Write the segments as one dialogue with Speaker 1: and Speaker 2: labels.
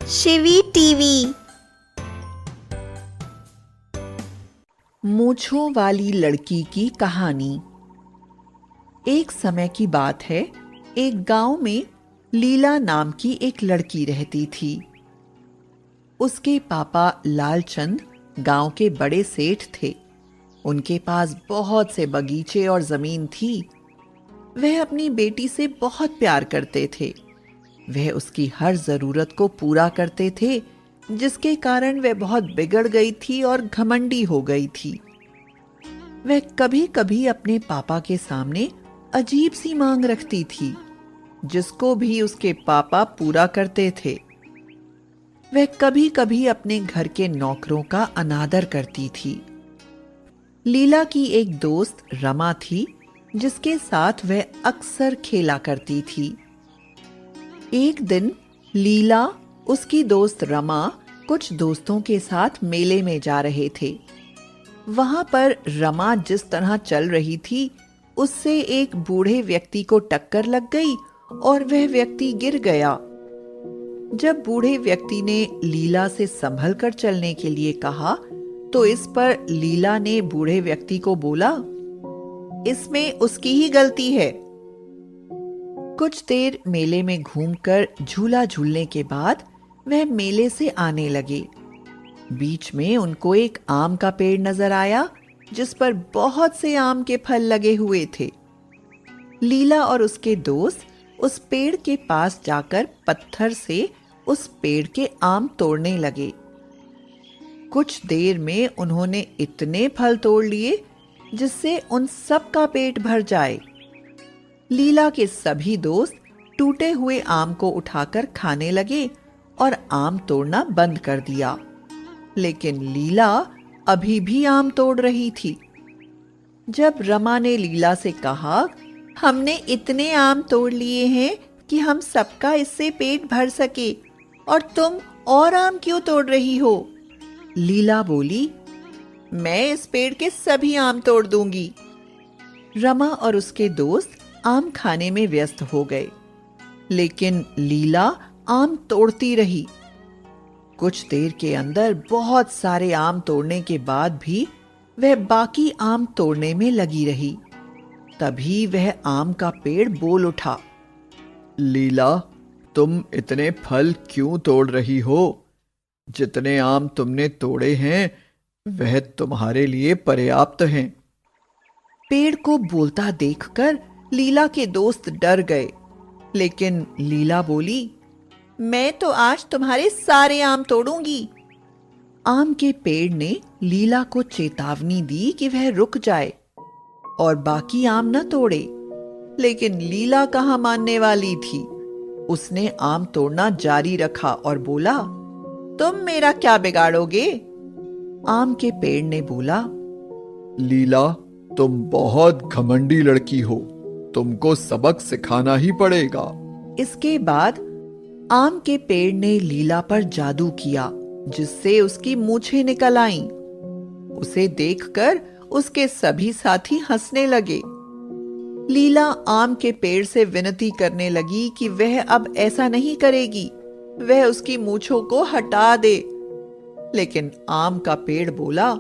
Speaker 1: Shivi TV.
Speaker 2: मूंछों वाली लड़की की कहानी। एक समय की बात है, एक गांव में लीला नाम की एक लड़की रहती थी। उसके पापा लालचंद गांव के बड़े सेठ थे। उनके पास बहुत से बगीचे और जमीन थी। वह अपनी बेटी से बहुत प्यार करते थे। वह उसकी हर जरूरत को पूरा करते थे, जिसके कारण वह बहुत बिगड़ गई थी और घमंडी हो गई थी। वह कभी कभी अपने पापा के सामने अजीब सी मांग रखती थी, जिसको भी उसके पापा पूरा करते थे। वह कभी कभी अपने घर के नौकरों का अनादर करती थी। लीला की एक दोस्त रमा थी, जिसके साथ वह अक्सर खेला करती थी। एक दिन लीला, उसकी दोस्त रमा कुछ दोस्तों के साथ मेले में जा रहे थे। वहां पर रमा जिस तरह चल रही थी, उससे एक बूढ़े व्यक्ति को टक्कर लग गई और वह व्यक्ति गिर गया। जब बूढ़े व्यक्ति ने लीला से संभल कर चलने के लिए कहा, तो इस पर लीला ने बूढ़े व्यक्ति को बोला, इसमें उसकी ही गलती है। कुछ देर मेले में घूमकर झूला झूलने के बाद वह मेले से आने लगे। बीच में उनको एक आम का पेड़ नजर आया, जिस पर बहुत से आम के फल लगे हुए थे। लीला और उसके दोस्त उस पेड़ के पास जाकर पत्थर से उस पेड़ के आम तोड़ने लगे। कुछ देर में उन्होंने इतने फल तोड़ लिए, जिससे उन सब का पेट भर जाए। लीला के सभी दोस्त टूटे हुए आम को उठाकर खाने लगे और आम तोड़ना बंद कर दिया। लेकिन लीला अभी भी आम तोड़ रही थी। जब रमा ने लीला से कहा, हमने इतने आम तोड़ लिए हैं कि हम सबका इससे पेट भर सके, और तुम और आम क्यों तोड़ रही हो? लीला बोली, मैं इस पेड़ के सभी आम तोड़ दूंगी। रमा और उसके दोस्त आम खाने में व्यस्त हो गए, लेकिन लीला आम तोड़ती रही। कुछ देर के अंदर बहुत सारे आम तोड़ने के बाद भी वह बाकी आम तोड़ने में लगी रही। तभी वह आम का पेड़ बोल उठा,
Speaker 3: लीला, तुम इतने फल क्यों तोड़ रही हो? जितने आम तुमने तोड़े हैं, वह तुम्हारे लिए पर्याप्त हैं।
Speaker 2: पेड़ को बोलता देखकर लीला के दोस्त डर गए, लेकिन लीला बोली, मैं तो आज तुम्हारे सारे आम तोड़ूंगी। आम के पेड़ ने लीला को चेतावनी दी कि वह रुक जाए और बाकी आम न तोड़े, लेकिन लीला कहां मानने वाली थी। उसने आम तोड़ना जारी रखा और बोला, तुम मेरा क्या बिगाड़ोगे? आम के पेड़ ने बोला,
Speaker 3: लीला, तुम बहुत घमंडी लड़की हो, तुमको सबक सिखाना ही पड़ेगा।
Speaker 2: इसके बाद आम के पेड़ ने लीला पर जादू किया, जिससे उसकी मूछें निकल आईं। उसे देखकर उसके सभी साथी हंसने लगे। लीला आम के पेड़ से विनती करने लगी कि वह अब ऐसा नहीं करेगी, वह उसकी मूछों को हटा दे। लेकिन आम का पेड़ बोला,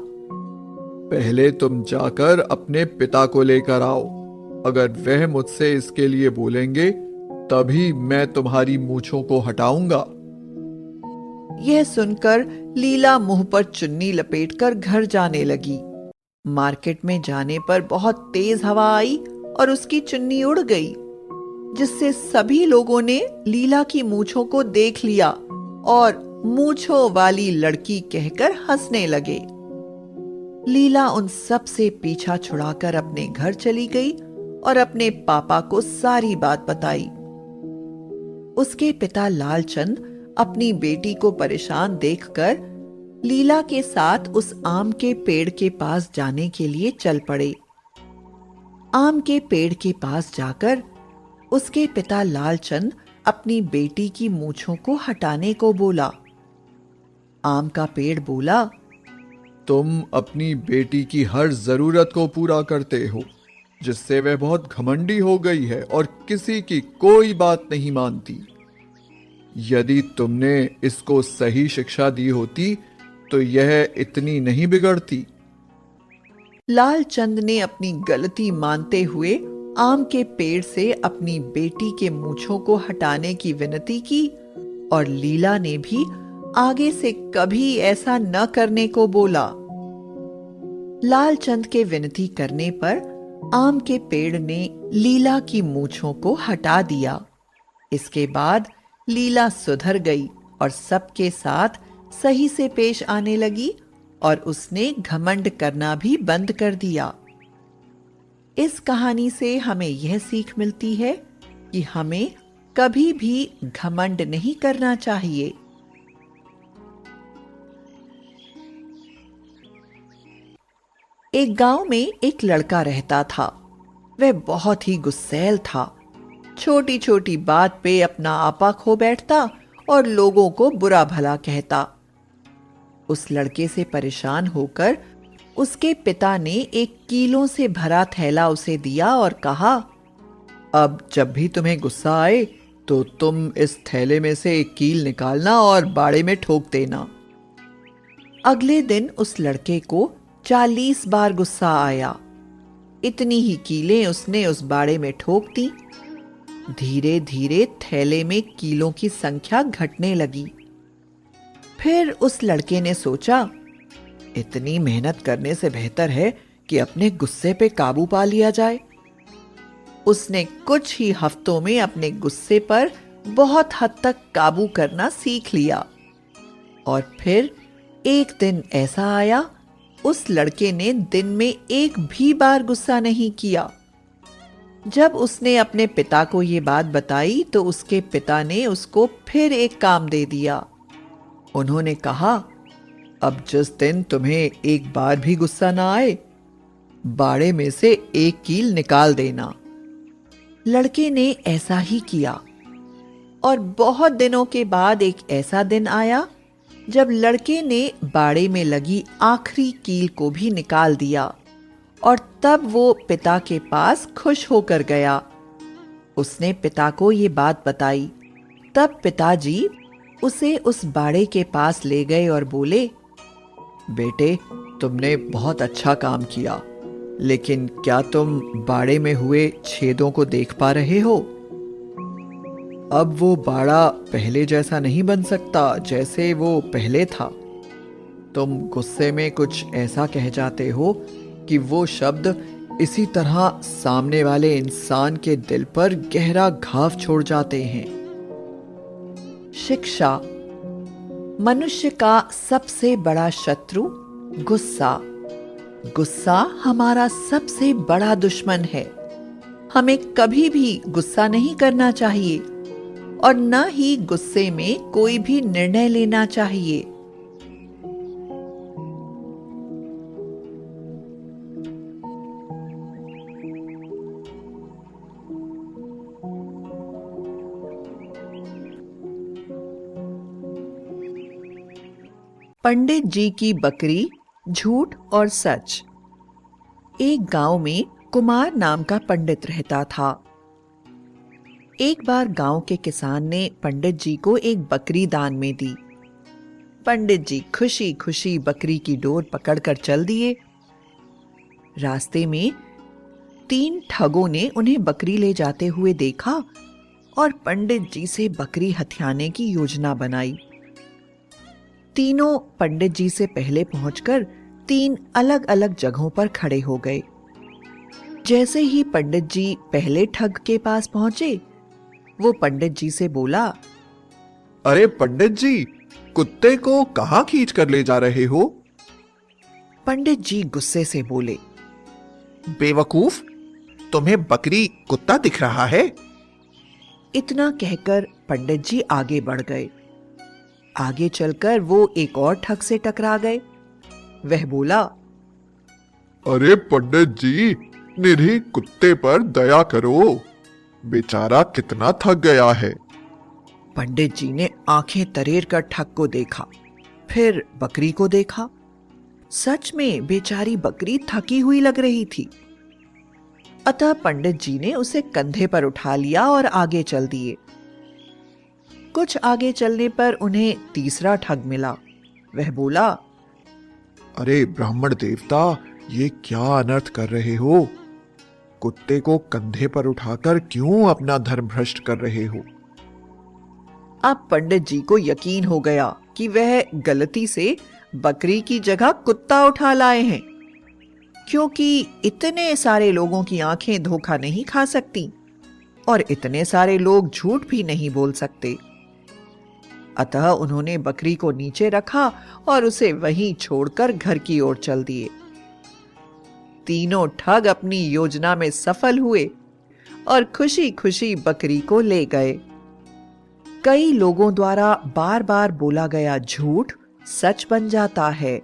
Speaker 3: पहले तुम जाकर अपने पिता को लेकर आओ। अगर वह मुझसे इसके लिए बोलेंगे, तभी मैं तुम्हारी मूछों को हटाऊंगा।
Speaker 2: यह सुनकर लीला मुंह पर चुन्नी लपेटकर घर जाने लगी। मार्केट में जाने पर बहुत तेज हवा आई और उसकी चुन्नी उड़ गई, जिससे सभी लोगों ने लीला की मूछों को देख लिया और मूछों वाली लड़की कहकर हंसने लगे। लीला उन सब से पीछा छुड़ाकर अपने घर चली गई और अपने पापा को सारी बात बताई। उसके पिता लालचंद अपनी बेटी को परेशान देखकर लीला के साथ उस आम के पेड़ के पास जाने के लिए चल पड़े। आम के पेड़ के पास जाकर उसके पिता लालचंद अपनी बेटी की मूछों को हटाने को बोला। आम का पेड़ बोला,
Speaker 3: तुम अपनी बेटी की हर जरूरत को पूरा करते हो, जिससे वह बहुत घमंडी हो गई है और किसी की कोई बात नहीं मानती। यदि तुमने इसको सही शिक्षा दी होती तो यह इतनी नहीं बिगड़ती।
Speaker 2: लालचंद ने अपनी गलती मानते हुए आम के पेड़ से अपनी बेटी के मूंछों को हटाने की विनती की और लीला ने भी आगे से कभी ऐसा न करने को बोला। लालचंद के विनती करने पर आम के पेड़ ने लीला की मूंछों को हटा दिया। इसके बाद लीला सुधर गई और सबके साथ सही से पेश आने लगी और उसने घमंड करना भी बंद कर दिया। इस कहानी से हमें यह सीख मिलती है कि हमें कभी भी घमंड नहीं करना चाहिए। एक गांव में एक लड़का रहता था। वह बहुत ही गुस्सैल था। छोटी छोटी बात पे अपना आपा खो बैठता और लोगों को बुरा भला कहता। उस लड़के से परेशान होकर उसके पिता ने एक कीलों से भरा थैला उसे दिया और कहा, अब जब भी तुम्हें गुस्सा आए तो तुम इस थैले में से एक कील निकालना और बाड़े में ठोक देना। अगले दिन उस लड़के को 40 बार गुस्सा आया। इतनी ही कीलें उसने उस बाड़े में ठोक दी। धीरे धीरे थैले में कीलों की संख्या घटने लगी। फिर उस लड़के ने सोचा, इतनी मेहनत करने से बेहतर है कि अपने गुस्से पे काबू पा लिया जाए। उसने कुछ ही हफ्तों में अपने गुस्से पर बहुत हद तक काबू करना सीख लिया। और फिर एक दिन ऐसा आया, उस लड़के ने दिन में एक भी बार गुस्सा नहीं किया। जब उसने अपने पिता को ये बात बताई तो उसके पिता ने उसको फिर एक काम दे दिया। उन्होंने कहा, अब जिस दिन तुम्हें एक बार भी गुस्सा ना आए, बाड़े में से एक कील निकाल देना। लड़के ने ऐसा ही किया और बहुत दिनों के बाद एक ऐसा दिन आया जब लड़के ने बाड़े में लगी आखिरी कील को भी निकाल दिया और तब वो पिता के पास खुश होकर गया। उसने पिता को ये बात बताई। तब पिताजी उसे उस बाड़े के पास ले गए और बोले, बेटे, तुमने बहुत अच्छा काम किया, लेकिन क्या तुम बाड़े में हुए छेदों को देख पा रहे हो? अब वो बाड़ा पहले जैसा नहीं बन सकता जैसे वो पहले था। तुम गुस्से में कुछ ऐसा कह जाते हो कि वो शब्द इसी तरह सामने वाले इंसान के दिल पर गहरा घाव छोड़ जाते हैं। शिक्षा। मनुष्य का सबसे बड़ा शत्रु गुस्सा। गुस्सा हमारा सबसे बड़ा दुश्मन है। हमें कभी भी गुस्सा नहीं करना चाहिए और न ही गुस्से में कोई भी निर्णय लेना चाहिए। पंडित जी की बकरी, झूठ और सच। एक गांव में कुमार नाम का पंडित रहता था। एक बार गांव के किसान ने पंडित जी को एक बकरी दान में दी। पंडित जी खुशी खुशी बकरी की डोर पकड़कर चल दिए। रास्ते में 3 ठगों ने उन्हें बकरी ले जाते हुए देखा और पंडित जी से बकरी हथियाने की योजना बनाई। तीनों पंडित जी से पहले पहुंचकर 3 अलग अलग जगहों पर खड़े हो गए। जैसे ही पंडित जी पहले ठग के पास पहुंचे, वो पंडित जी से बोला,
Speaker 1: अरे पंडित जी, कुत्ते को कहाँ खींच कर ले जा रहे हो?
Speaker 2: पंडित जी गुस्से से बोले,
Speaker 1: बेवकूफ, तुम्हें बकरी कुत्ता दिख रहा है?
Speaker 2: इतना कहकर पंडित जी आगे बढ़ गए। आगे चलकर वो एक और ठग से टकरा गए। वह बोला,
Speaker 1: अरे पंडित जी, निरीह कुत्ते पर दया करो, बेचारा कितना थक गया है।
Speaker 2: पंडित जी ने आंखें तरेर कर ठग को देखा, फिर बकरी को देखा। सच में बेचारी बकरी थकी हुई लग रही थी। अतः पंडित जी ने उसे कंधे पर उठा लिया और आगे चल दिए। कुछ आगे चलने पर उन्हें तीसरा ठग मिला। वह बोला,
Speaker 1: अरे ब्राह्मण देवता, ये क्या अनर्थ कर रहे हो? कुत्ते को कंधे पर उठाकर क्यों अपना धर्म भ्रष्ट कर रहे हो?
Speaker 2: अब पंडित जी को यकीन हो गया कि वह गलती से बकरी की जगह कुत्ता उठा लाए हैं, क्योंकि इतने सारे लोगों की आंखें धोखा नहीं खा सकती और इतने सारे लोग झूठ भी नहीं बोल सकते। अतः उन्होंने बकरी को नीचे रखा और उसे वहीं छोड़कर घर की ओर चल दिए। तीनों ठग अपनी योजना में सफल हुए और खुशी खुशी बकरी को ले गए। कई लोगों द्वारा बार बार बोला गया झूठ सच बन जाता है।